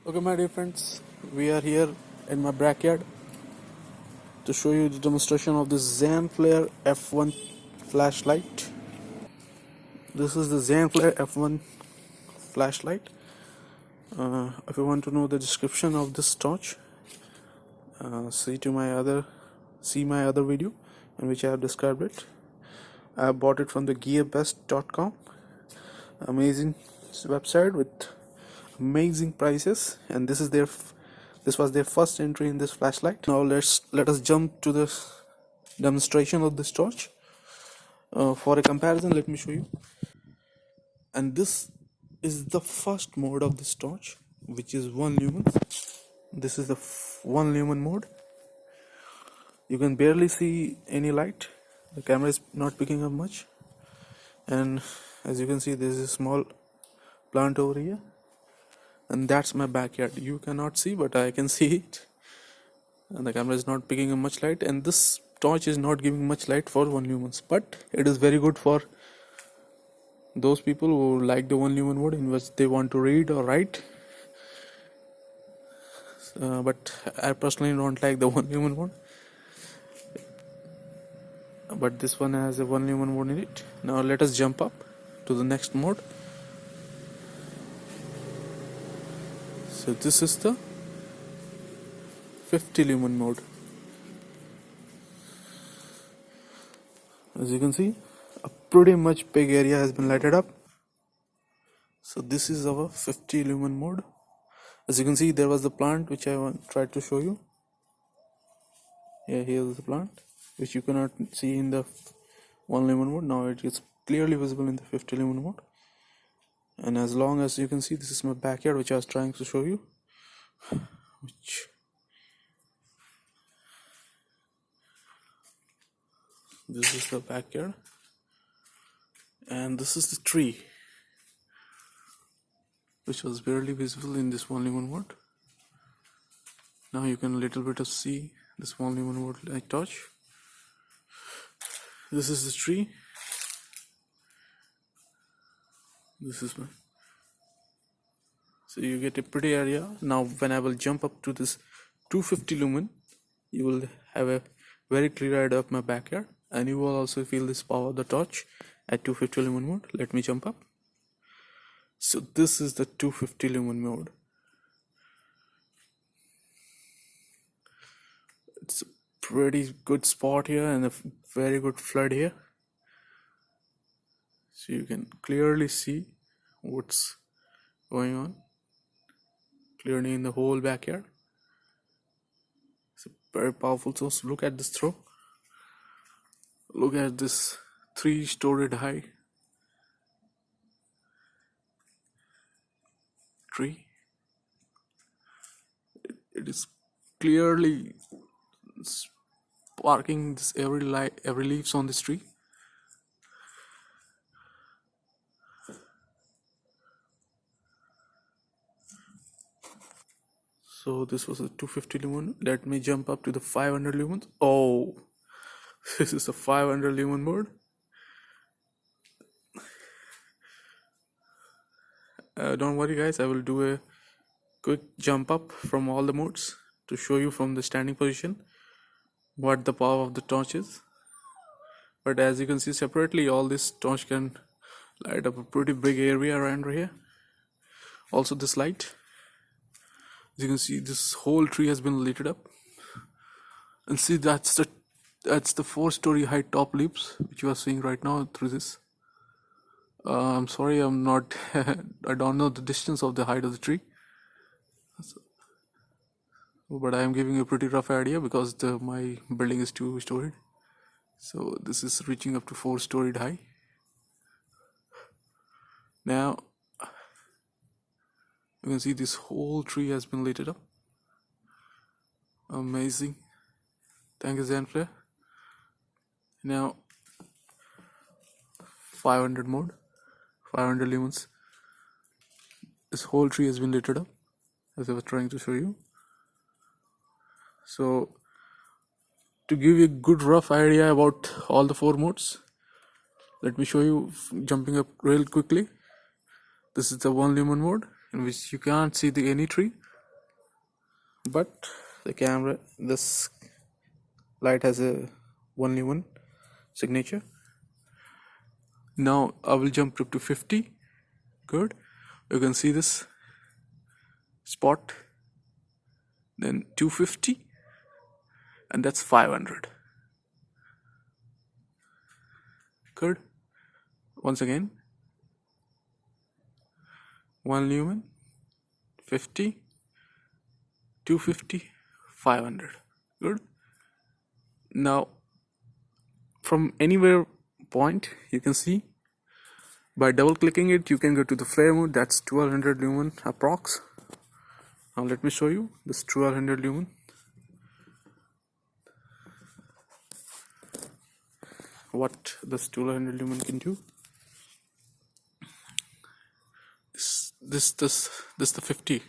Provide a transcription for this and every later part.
Okay, my dear friends, we are here in my backyard to show you the demonstration of this Zanflare F1 flashlight. This is the Zanflare F1 flashlight. If you want to know the description of this torch, see my other video in which I have described it. I bought it from the Gearbest.com, amazing website with amazing prices, and this was their first entry in this flashlight. Now let us jump to the demonstration of this torch. For a comparison, let me show you. And this is the first mode of this torch, which is 1 lumen. This is the 1 lumen mode. You can barely see any light. The camera is not picking up much, and as you can see, there is a small plant over here, and that's my backyard. You cannot see, but I can see it, and the camera is not picking up much light, and this torch is not giving much light for 1 lumens, but it is very good for those people who like the 1 lumen mode in which they want to read or write. But I personally don't like the 1 lumen mode, but this one has a 1 lumen mode in it. Now let us jump up to the next mode. So this is the 50 lumen mode. As you can see, a pretty much big area has been lighted up. So this is our 50 lumen mode. As you can see, there was the plant which I tried to show you. Yeah, here is the plant which you cannot see in the 1 lumen mode. Now it is clearly visible in the 50 lumen mode. And as long as you can see, this is my backyard which I was trying to show you. This is the backyard, and this is the tree which was barely visible in this 1 lumen mode. Now you can a little bit of see this 1 lumen mode light torch. This is the tree. This is my, so you get a pretty area. Now when I will jump up to this 250 lumen, you will have a very clear idea of my backyard, and you will also feel this power of the torch at 250 lumen mode. Let me jump up. So this is the 250 lumen mode. It's a pretty good spot here and a very good flood here. So you can clearly see what's going on clearly in the whole backyard. It's very powerful. So look at this throw. Look at this 3-storied high tree. It is clearly sparking this every leaves on this tree. So this was a 250 lumen. Let me jump up to the 500 lumens. Oh, this is a 500 lumen mode. Don't worry guys, I will do a quick jump up from all the modes to show you from the standing position what the power of the torch is. But as you can see separately, all this torch can light up a pretty big area around here. Also this light, as you can see, this whole tree has been lit up, and see that's the 4-story high top leaves which you are seeing right now through this. I'm sorry, I'm not I don't know the distance of the height of the tree, but I am giving a pretty rough idea because my building is 2-storied. So this is reaching up to 4-storied high. Now you can see this whole tree has been lit up. Amazing. Thank you, Zanflare. Now 500 mode, 500 lumens. This whole tree has been lit up as I was trying to show you. So to give you a good rough idea about all the 4 modes, let me show you jumping up real quickly. This is the 1 lumen mode in which you can't see any tree, but this light has a only one signature. Now I will jump up to 50. Good. You can see this spot, then 250, and that's 500. Good. Once again, 1 lumen, 50, 250, 500. Good. Now from anywhere point you can see, by double clicking it you can go to the flare mode. That's 1200 lumen approx. Now let me show you this 1200 lumen. What this 1200 lumen can do. This the 50.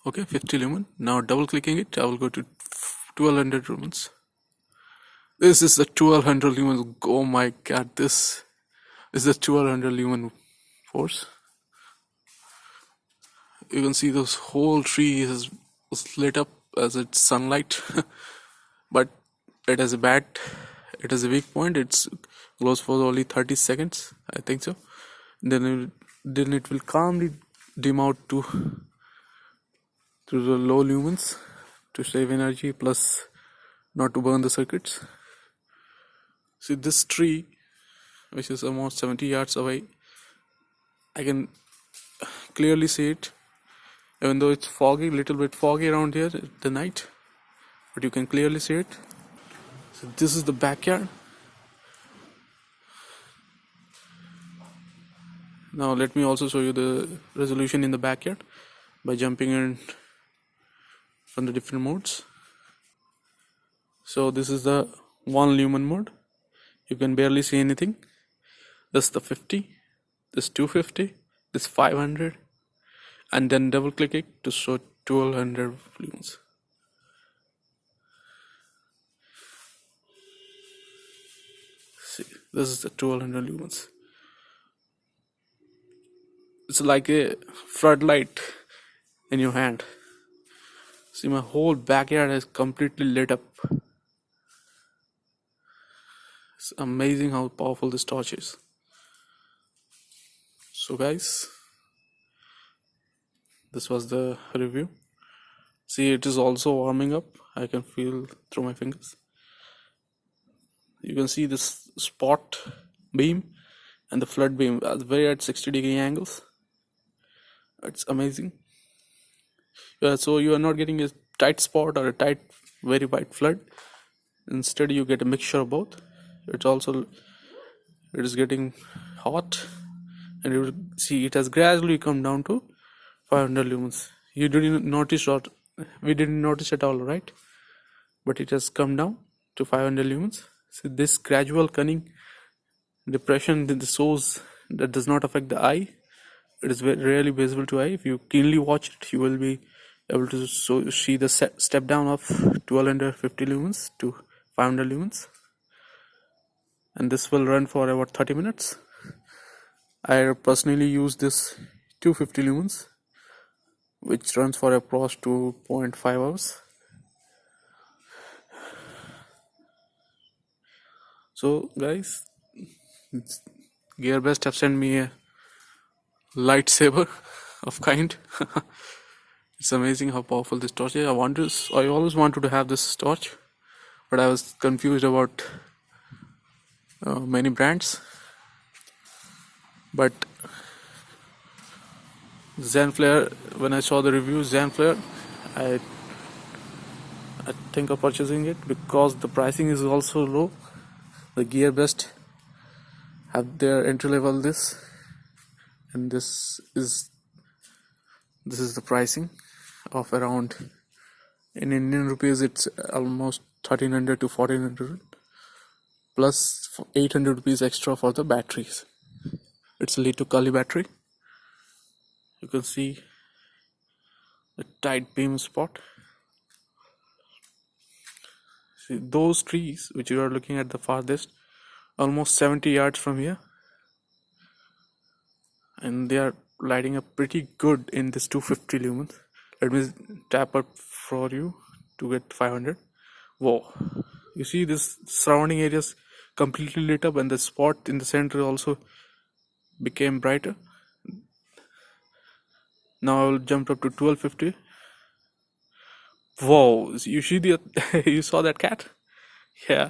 Okay, 50 lumen. Now double clicking it, I will go to 1200 lumens. This is the 1200 lumens. Oh my god, this is the 1200 lumen force. You can see this whole tree is lit up as it's sunlight. But it has a weak point. It's glows for only 30 seconds, I think so. Then it will calmly dim out to the low lumens to save energy, plus not to burn the circuits. See this tree, which is almost 70 yards away, I can clearly see it, even though it's foggy, little bit foggy around here at the night, but you can clearly see it. So this is the backyard. Now let me also show you the resolution in the backyard by jumping in from the different modes. So this is the 1 lumen mode. You can barely see anything. This the 50, this 250, this 500, and then double click it to show 1200 lumens. See, this is the 1200 lumens. It's like a floodlight in your hand. See, my whole backyard is completely lit up. It's amazing how powerful this torch is. So guys, this was the review. See, it is also warming up. I can feel through my fingers. You can see this spot beam and the flood beam very at 60-degree angles. It's amazing. So you are not getting a tight spot or a tight very white flood. Instead you get a mixture of both. It is getting hot, and you will see it has gradually come down to 500 lumens. You didn't notice, or we didn't notice at all, right? But it has come down to 500 lumens. So this gradual cunning depression in the source that does not affect the eye. It is very rarely visible to eye. If you keenly watch it, you will be able to see the step down of 1250 lumens to 500 lumens, and this will run for about 30 minutes. I personally use this 250 lumens, which runs for approx 2.5 hours. So guys, Gearbest have sent me a lightsaber of kind. It's amazing how powerful this torch is. I always wanted to have this torch, but I was confused about many brands. But Zanflare, when I saw the review Zanflare, I think of purchasing it because the pricing is also low. The Gearbest have their entry level this, and this is the pricing of around, in Indian rupees it's almost 1300 to 1400 plus 800 rupees extra for the batteries. It's a lithium battery. You can see the tight beam spot. See those trees which you are looking at the farthest, almost 70 yards from here, and they are lighting up pretty good in this 250 lumens. Let me tap up for you to get 500. Whoa, you see this surrounding areas completely lit up, and the spot in the center also became brighter. Now I will jump up to 1250. Whoa, you see the you saw that cat? Yeah,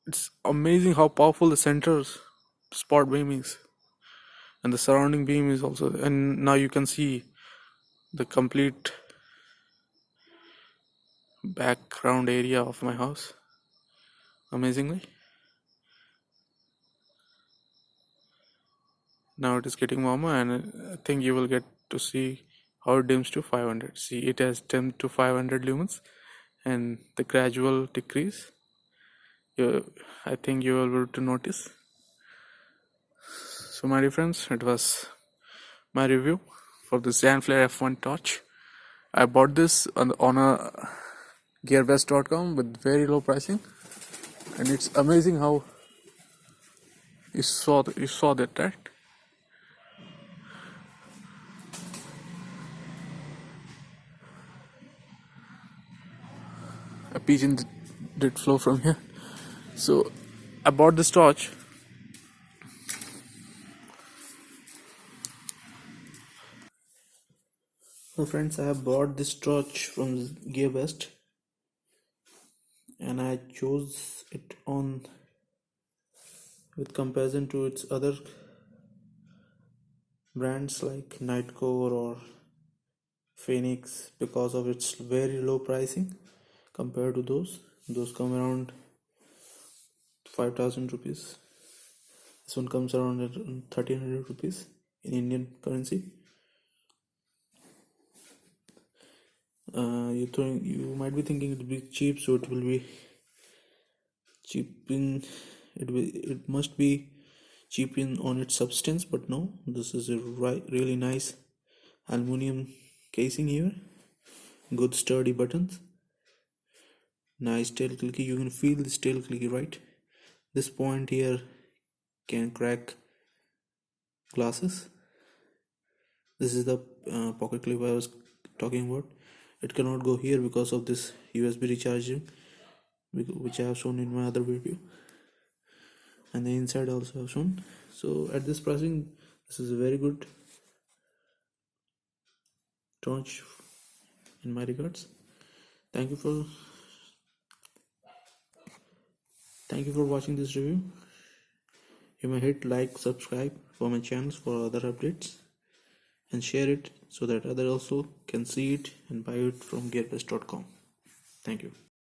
it's amazing how powerful the center spot beam is, and the surrounding beam is also. And now you can see the complete background area of my house. Amazingly, now it is getting warmer, and I think you will get to see how it dims to 500. See, it has dimmed to 500 lumens, and the gradual decrease. I think you will be able to notice. So, my dear friends, it was my review for the Zanflare F1 torch. I bought this on a Gearbest.com with very low pricing, and it's amazing how you saw that, right? A pigeon did flow from here. So I bought this torch. So friends, I have bought this torch from Gearbest, and I chose it on with comparison to its other brands like Nightcore or FENIX because of its very low pricing compared to those. Those come around 5,000 rupees. This one comes around at 1,300 rupees in Indian currency. You might be thinking it will be cheap, so it will be cheap in it must be cheap in on its substance, but no, this is a really nice aluminum casing here, good sturdy buttons, nice tail clicky. You can feel this tail clicky, right? This point here can crack glasses. This is the pocket clip I was talking about. It cannot go here because of this USB recharging, which I have shown in my other video, and the inside also have shown. So at this pricing, this is a very good torch in my regards. Thank you for watching this review. You may hit like, subscribe for my channels for other updates, and share it so that others also can see it and buy it from gearbest.com. Thank you.